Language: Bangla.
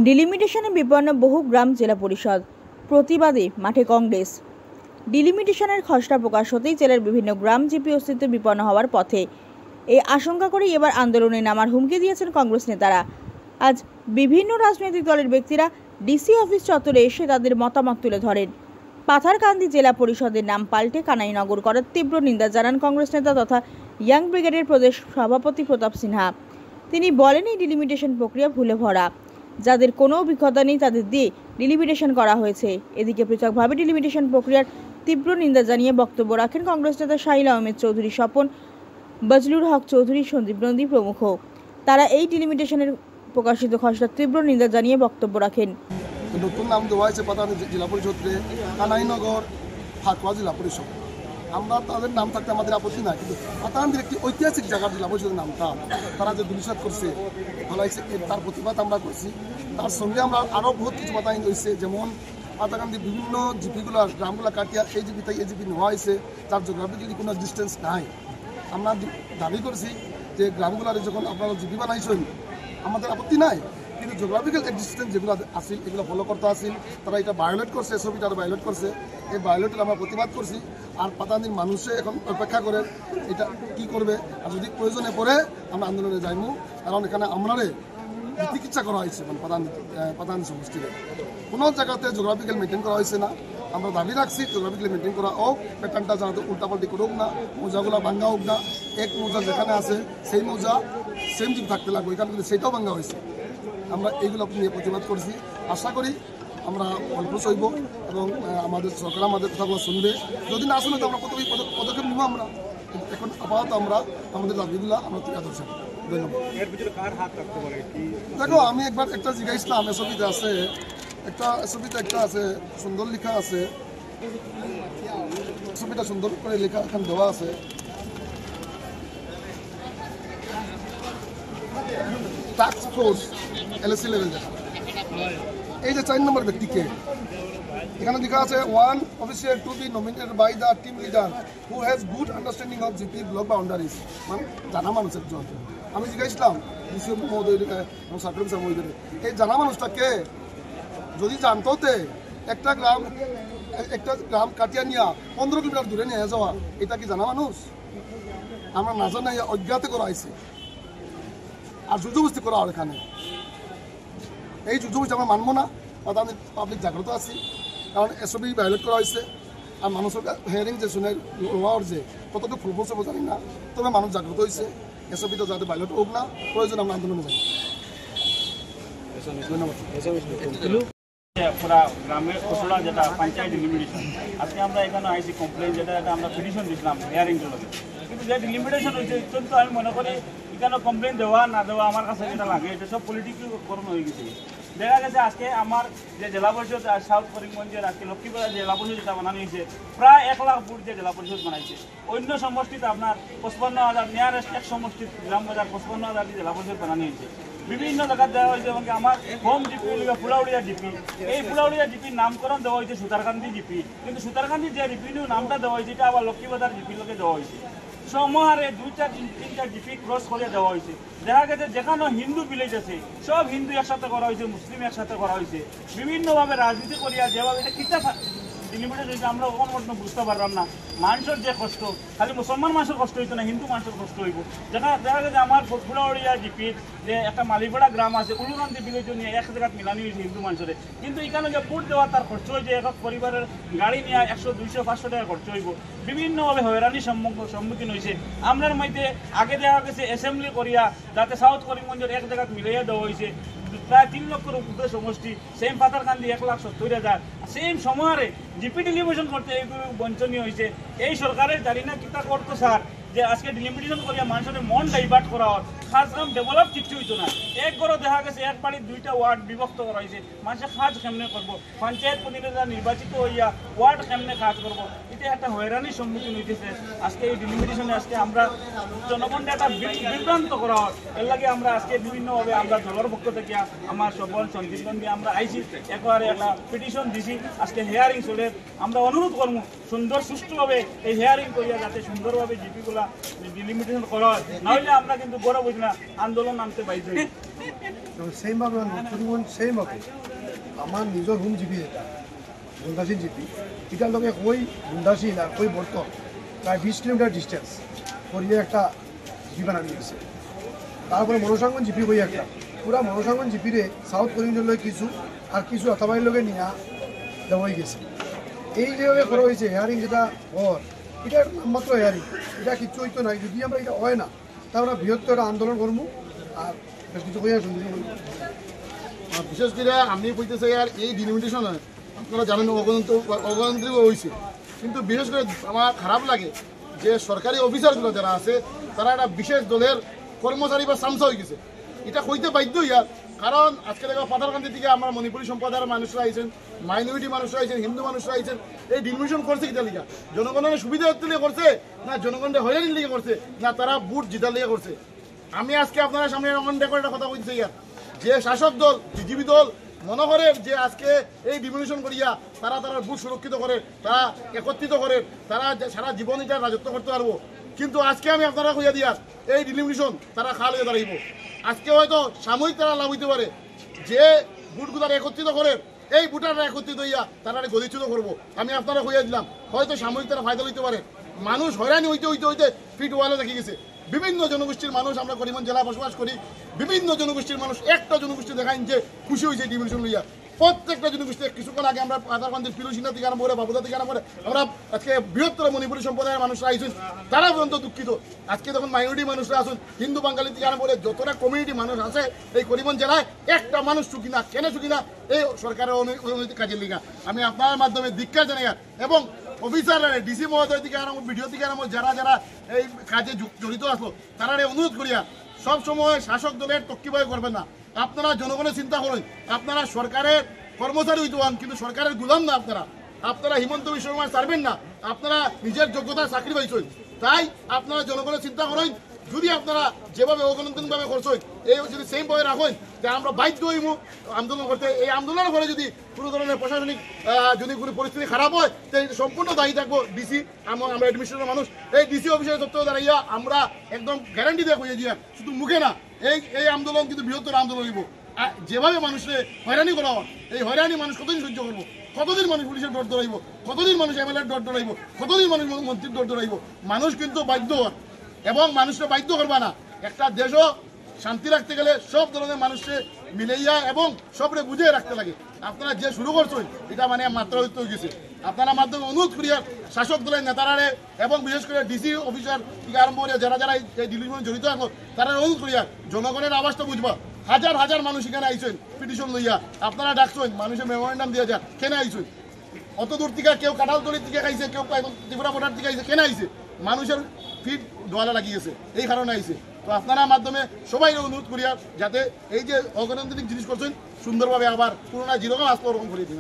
ডিলিমিটেশনে বিপন্ন বহু গ্রাম জেলা পরিষদ, প্রতিবাদে মাঠে কংগ্রেস। ডিলিমিটেশনের খসড়া প্রকাশ হতেই জেলার বিভিন্ন গ্রাম জিপি অস্তিত্ব বিপন্ন হওয়ার পথে। এই আশঙ্কা করে এবার আন্দোলনে নামার হুমকি দিয়েছেন কংগ্রেস নেতারা। আজ বিভিন্ন রাজনৈতিক দলের ব্যক্তিরা ডিসি অফিস চত্বরে এসে তাদের মতামত তুলে ধরেন। পাথারকান্দি জেলা পরিষদের নাম পাল্টে কানাইনগর করার তীব্র নিন্দা জানান কংগ্রেস নেতা তথা ইয়াং ব্রিগেডের প্রদেশ সভাপতি প্রতাপ সিনহা। তিনি বলেন, এই ডিলিমিটেশন প্রক্রিয়া ভুলে ভরা, যাদের কোনো অভিজ্ঞতা নেই তাদের দিয়ে ডিলিমিটেশন করা হয়েছে। এদিকে পৃথকভাবে ডিলিমিটেশন প্রক্রিয়ার তীব্র নিন্দা জানিয়ে বক্তব্য রাখেন কংগ্রেস নেতা শাহিল আহমেদ চৌধুরী, স্বপন, বজলুর হক চৌধুরী, সন্দীপ নন্দী প্রমুখ। তারা এই ডিলিমিটেশনের প্রকাশিত খসড়ার তীব্র নিন্দা জানিয়ে বক্তব্য রাখেন। নতুন নাম দেওয়া হয়েছে পাতাকান্দি জেলা পরিষদে কানাইনগর ফাকুয়া জেলা পরিষদ। আমরা তাদের নাম থাকতে আমাদের আপত্তি নাই, কিন্তু পাতাকান্দির একটি ঐতিহাসিক জায়গার জেলা পরিষদের নামটা তারা যে দুলিশাত করছে ফলাইছে, তার প্রতিবাদ আমরা করছি। তার সঙ্গে আমরা আরও বহুত কিছু বাতাইন হয়েছে, যেমন পাতাকান্দির বিভিন্ন জিপিগুলো গ্রামগুলো কাটিয়া এই জিপি থেকে এই জিপি নেওয়া হয়েছে, তার জিওগ্রাফিক্যালি কোনো ডিস্টেন্স নাই। আমরা দাবি করছি যে গ্রামগুলার যখন আপনারা জিপি বানাইছেন আমাদের আপত্তি নাই, কিন্তু জিওগ্রাফিক্যাল ডিস্টেন্স যেগুলো আসিল এগুলো ফলো করতে আসিল, তারা এটা ভায়োলেট করছে, ছবিটা ভায়োলেট করছে। এই ভায়োলেটের আমরা প্রতিবাদ করছি। আর পাতাকান্দির মানুষে এখন অপেক্ষা করে এটা কি করবে, আর যদি প্রয়োজনে পড়ে আমরা আন্দোলনে যাইমু, কারণ এখানে আমরারে চিকিৎসা করা হয়েছে, মানে পাতাকান্দি সমষ্টিতে কোনো জায়গাতে জিওগ্রাফিক্যাল মেনটেন করা হয়েছে না। আমরা দাবি রাখছি জিওগ্রাফিক্যালি মেনটেন করা হোক, প্যাটার্নটা যাতে উল্টাপাল্টি করুক না, মোজাগুলো ভাঙ্গা হোক না। এক মোজা যেখানে আছে সেই মোজা সেম জিপ থাকতে লাগবে, এখানে কিন্তু সেটাও ভাঙ্গা হয়েছে। আমরা এইগুলো নিয়ে প্রতিবাদ করছি। আশা করি আমরা অল্প সইব এবং আমাদের সরকার আমাদের কথাগুলো শুনবে। যদি না শুনে তো আমরা পদক্ষেপ নিব। আমরা এখন আপাতত আমরা আমাদের দাবিগুলো আমরা তুলে ধরছি। ধন্যবাদ। দেখো, আমি একবার একটা জিজ্ঞাসলাম, এসবিতে আছে একটা, এসবিতে একটা আছে সুন্দর লেখা আছে, ছবিটা সুন্দর করে লেখা এখানে দেওয়া আছে। টাস্ক ফোর্স এলএসি লেভেল দেখা, এই যে 4 নম্বর ব্যক্তিকে এখানে লেখা আছে, one official to be nominated by the team leader who has good understanding of GP block boundaries. মানে জানা মানুষ একজন। আমি জিজ্ঞাসলাম ডিসি মহোদয় সার্কেল স্যার মহোদয়, এই জানা মানুষটাকে যদি জানতে একটা গ্রাম কাটিয়া নিয়া 15 কিলোমিটার দূরে নিয়ে যাওয়া, এটা কি জানা মানুষ? আমরা না জানাই অজ্ঞাতে করা হয়েছে আর যুদ্ধবস্তি করা হয় এখানে। এই যুদ্ধবস্তি আমরা মানবো না। আমি পাবলিক জাগ্রত আছি, কারণ এসবি ভায়োলেট করা হয়েছে। আর মানুষের হেয়ারিং যে শুনে লোয়ার যে কতটুকু ফুল বসে জানি না, তবে মানুষ জাগ্রত হয়েছে। এসবিটা যাতে ভায়োলেট হোক না, প্রয়োজন আমরা আন্দোলনে যাই। ধন্যবাদ। পুরা গ্রামের খসড়া যেটা পঞ্চায়েত ডিলিমিটেশন, আজকে আমরা এখানে আইসি কমপ্লেন যেটা আমরা পিটিশন দিয়েছিলাম হিয়ারিং জন্য, কিন্তু যে ডিলিমিটেশন হয়েছে অত্যন্ত আমি মনে করি এখানে কমপ্লেন দেওয়া না দেওয়া আমার কাছে যেটা লাগে এটা সব পলিটিক্যাল হয়ে গেছে। দেখা গেছে আজকে আমার যে জেলা পরিষদ সাউথ করিমগঞ্জের আজকে লক্ষ্মীপাড়া জেলা পরিষদ যেটা বানানো হয়েছে, প্রায় 1 লাখ ফুট যে জেলা পরিষদ বানাইছে। অন্য সমষ্টিতে আপনার 55,000, নিয়ারেস্ট এক সমষ্টির গ্রাম বাজার 55,000 জেলা পরিষদ বানানো হয়েছে। বিভিন্ন জায়গায় দেওয়া হয়েছে, এবং আমার হোম জিপি ফুলাউড়িয়া জিপি, এই ফুলাউড়িয়া জিপির নামকরণ দেওয়া হয়েছে সুতারকান্দি জিপি, কিন্তু সুতারকান্দি যে রিপিনিউ নামটা দেওয়া হয়েছে এটা আবার লক্ষ্মীবাজার জিপির লোকে দেওয়া হয়েছে। সমহারে 2-3টা জিপি ক্রস করে দেওয়া হয়েছে। দেখা গেছে যেখানে হিন্দু ভিলেজ আছে সব হিন্দু একসাথে করা হয়েছে, মুসলিম একসাথে করা হয়েছে। বিভিন্নভাবে রাজনীতি করিয়া যেভাবে এটা কিতা ডিলিমিটেড হয়েছে আমরা কখনো বুঝতে পারলাম না। মানুষের যে কষ্ট, খালি মুসলমান মানুষের কষ্ট হইতো না, হিন্দু মানুষের কষ্ট হইব। দেখা গেছে আমার ফুলাউড়িয়া জিপির যে একটা মালিপাড়া গ্রাম আছে, উলুকান্দি ভিলেজ নিয়ে এক জায়গায় মিলানি হয়েছে হিন্দু মানুষের, কিন্তু এখানে যে ফুট দেওয়া তার খরচ হয়েছে এক পরিবারের গাড়ি নিয়ে 100, 200, 500 টাকা খরচ হইব। বিভিন্নভাবে হয়রানির সম্মুখীন হয়েছে। আমরার মধ্যে আগে দেখা গেছে অ্যাসেম্বলি করিয়া যাতে সাউথ করিমগঞ্জের এক জায়গায় মিলাইয়া দেওয়া হয়েছে, প্রায় 3 লক্ষের উপরে সমষ্টি, সেম পাথারকান্দি 1,70,000, সেম সময়ে জিপি ডিলিমিটেশন করতে এইগুলো বঞ্চনীয় হয়েছে। এই সরকারের জানি না কিতা করতো স্যার, যে আজকে ডিলিমিটেশন করিয়া মানুষের মন ডাইভার্ট করা হয়, খাস কাম ডেভেলপ কিছু হইতো না। এক ঘরে দেখা গেছে এক বাড়ির 2টা ওয়ার্ড বিভক্ত করা হয়েছে, মানুষের কাজ কেমনে করবো, পঞ্চায়েত প্রতিনিধিরা নির্বাচিত হইয়া ওয়ার্ড কেমনে কাজ করবো, এটা একটা হয়রানির সম্মুখীন হইতেছে। আজকে এই ডিলিমিটেশনে আজকে আমরা জনগণকে একটা বিভ্রান্ত করা হয়, এর লাগে আমরা আজকে বিভিন্নভাবে আমরা দলের পক্ষ থেকে আমার সবল সন্দীপ নন্দী আমরা আইসি, একবারে একটা পিটিশন দিছি। আজকে হেয়ারিং চলে, আমরা অনুরোধ করবো সুন্দর সুষ্ঠুভাবে এই হেয়ারিং করিয়া যাতে সুন্দরভাবে জিপিগুলা ডিলিমিটেশন করা হয়, নাহলে আমরা কিন্তু বড় বুঝি না আন্দোলন নামতে পাইছি। সেইভাবে পরিবহন সেইভাবে আমার নিজের হোম জিপি এটা গুন্দাসীন জিপি এটার লগে কই গুন্দাসীন আর কই বর্তন প্রায় 20 কিলোমিটার ডিস্টেন্স করিয়ে একটা জিপি বানানি গেছে। তারপরে মনসাঙ্গন জিপি কই একটা পুরা মনসাঙ্গন জিপিরে সাউথ করিমগঞ্জের লগে কিছু আর কিছু আতাবাড়ির লগে নিয়ে দেওয়াই গেছে। এই যেভাবে করা হয়েছে হেয়ারিং যেটা ঘর এটার মাত্র হেয়ারিং, এটা কিচ্ছু হইতো নাই। যদি আমরা এটা হয় না তা আমরা বৃহত্তর একটা আন্দোলন করবো আর বেশ কিছু কইয়া শুনতে করবো। বিশেষ করে আমি কইতেছি আর এই ডিলিমিটেশন আপনারা জানেন অগণতান্ত্রিক হয়েছে, কিন্তু বিশেষ করে আমার খারাপ লাগে যে সরকারি অফিসারগুলো যারা আছে তারা একটা বিশেষ দলের কর্মচারী বা সামসা হয়ে গেছে। এটা কইতে বাধ্য ইয়ার, কারণ আজকে দেখো পাথারকান্দি থেকে আমার মণিপুরী সম্প্রদায়ের মানুষরা আইছেন, মাইনরিটি মানুষরা আইছেন, হিন্দু মানুষরা আইছেন। এই ডিলিমিটেশন করছে কিটা লিগা? জনগণের সুবিধা লিগে করছে না জনগণের হয়রানির লিগে করছে না তারা বুট জিতার লিগে করছে? আমি আজকে আপনার সামনে এমন একটা কথা বলছি ইয়ার, যে শাসক দল বিজেপি দল মনে করে যে আজকে এই ডিমিনিশন করিয়া তারা তারা বুথ সুরক্ষিত করে, তারা একত্রিত করে, তারা সারা জীবন এটা রাজত্ব করতে পারবো। কিন্তু আজকে আমি আপনারা কইয়া দিয়া এই ডিলিমিনেশন তারা খাল হয়ে দাঁড়াইব। আজকে হয়তো সাময়িক তারা লাভ হইতে পারে, যে বুটগুলার একত্রিত করে এই বুটাররা একত্রিত হইয়া তারা গদিচ্যুত করবো। আমি আপনারা কইয়া দিলাম হয়তো সাময়িক তারা ফায়দা লইতে পারে। মানুষ হয়রানি হইতে হইতে হইতে ফিট ওয়ালে দেখে গেছে। বিভিন্ন জনগোষ্ঠীর মানুষ আমরা করিমগঞ্জ জেলায় বসবাস করি, বিভিন্ন জনগোষ্ঠীর মানুষ একটা জনগোষ্ঠী দেখাইন যে খুশি হয়েছে ডিমিনেশন লইয়া। প্রত্যেকটা জনগোষ্ঠী কিছুক্ষণ আগে আমরা পাথারকান্দির পিলুসিনা থেকে আরম্ভ করে বাবুদা থেকে আরম্ভ করে আমরা আজকে বৃহত্তর মণিপুরী সম্প্রদায়ের মানুষরা আইসুন, তারা পর্যন্ত দুঃখিত। আজকে যখন মাইনরিটি মানুষরা আসুন, হিন্দু বাঙালি থেকে আরম্ভ করে যতটা কমিউনিটি মানুষ আছে এই করিমগঞ্জ জেলায় একটা মানুষ সুখী না। কেন সুখী না? এই সরকারের অনৈতিক কাজের লিগা। আমি আপনার মাধ্যমে ধিক্কার জানাই এবং অফিসাররা ডিসি মহোদয় থেকে আরম্ভ ভিডিও থেকে আরম্ভ যারা যারা এই কাজে জড়িত আসলো তারা অনুরোধ করিয়া সব সময় শাসক দলের তক্কিবাই করবেন না। আপনারা জনগণের চিন্তা করেন, আপনারা সরকারের কর্মচারী হইতে হন কিন্তু সরকারের গুলাম না। আপনারা হিমন্ত বিশ্ব শর্মার ছাড়বেন না, আপনারা নিজের যোগ্যতার চাকরি পাইছেন। তাই আপনারা জনগণের চিন্তা করেন। যদি আপনারা যেভাবে অগণতান্ত্রিকভাবে করছেন এই যদি সেমভাবে রাখেন যে আমরা বাধ্য হইব আন্দোলন করতে। এই আন্দোলনের পরে যদি কোনো ধরনের প্রশাসনিক যদি কোনো পরিস্থিতি খারাপ হয় তাই সম্পূর্ণ দায়ী থাকবো ডিসি। আমরা অ্যাডমিনিস্ট্রেশনের মানুষ এই ডিসি অফিসের তথ্য দাঁড়াইয়া আমরা একদম গ্যারান্টি দিয়ে কইয়া দিয়া শুধু মুখে না, এই আন্দোলন কিন্তু বৃহত্তর আন্দোলন হইব। যেভাবে মানুষের হয়রানি করা হয় এই হয়রানি মানুষ কতদিন সহ্য করবো? কতদিন মানুষ পুলিশের ডর দৌড়াইব? কতদিন মানুষ এমএলএর ডর দৌড়াইব? কতদিন মানুষ মন্ত্রীর ডর দৌড়াইব? মানুষ কিন্তু বাধ্য হয় এবং মানুষকে বাধ্য করবা না। একটা দেশও শান্তি রাখতে গেলে সব ধরনের মানুষকে মিলাইয়া এবং সবরে বুঝিয়ে রাখতে লাগে। আপনারা যে শুরু করছেন এটা মানে মাত্রা হয়ে গেছে। আপনারা মাধ্যমে অনুরোধ করিয়া শাসক দলের নেতারারে এবং বিশেষ করে ডিসি অফিসার থেকে আরম্ভ করে যারা যারা এই ডিলিমিশনে জড়িত আসলো তারা অনুরোধ করিয়া জনগণের আওয়াজটা বুঝবা। হাজার হাজার মানুষ এখানে আইছেন পিটিশন লইয়া, আপনারা ডাকছেন মানুষের মেমোরেন্ডাম দিয়ে যান। কেন আইছেন? অত দূর থেকে কেউ কাঁঠালতলির থেকে খাইছে, কেউ ত্রিপুরা বর্ডার থেকে আইছে। কেন আইছে? মানুষের ফিট দোয়ালা লাগিয়েছে, এই কারণে আইছে। তো আপনারা মাধ্যমে সবাই অনুরোধ করিয়া যাতে এই যে অগণতান্ত্রিক জিনিস করছেন সুন্দরভাবে আবার পুরোনো যেরকম আসতো ওরকম করে দিন।